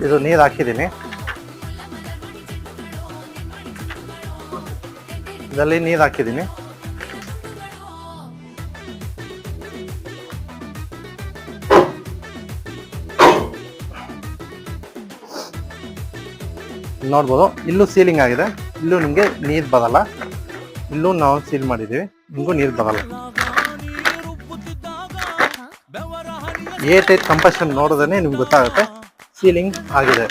ಇದು ನೀರು ಹಾಕಿದ್ದೀನಿ. ಇದರಲ್ಲಿ ನೀರು ಹಾಕಿದ್ದೀನಿ. ನೋಡ್ಬೋದು, ಇಲ್ಲೂ ಸೀಲಿಂಗ್ ಆಗಿದೆ. ಇಲ್ಲೂ ನಿಮಗೆ ನೀರು ಬರಲ್ಲ. ಇಲ್ಲೂ ನಾವು ಸೀಲ್ ಮಾಡಿದ್ದೀವಿ, ನಿಮಗೂ ನೀರು ಬರಲ್ಲ. ಏರ್ ಟೈಟ್ ಕಂಪ್ರೆಷನ್ ನೋಡಿದ್ರೆ ನಿಮ್ಗೆ ಗೊತ್ತಾಗುತ್ತೆ ಸೀಲಿಂಗ್ ಆಗಿದೆ.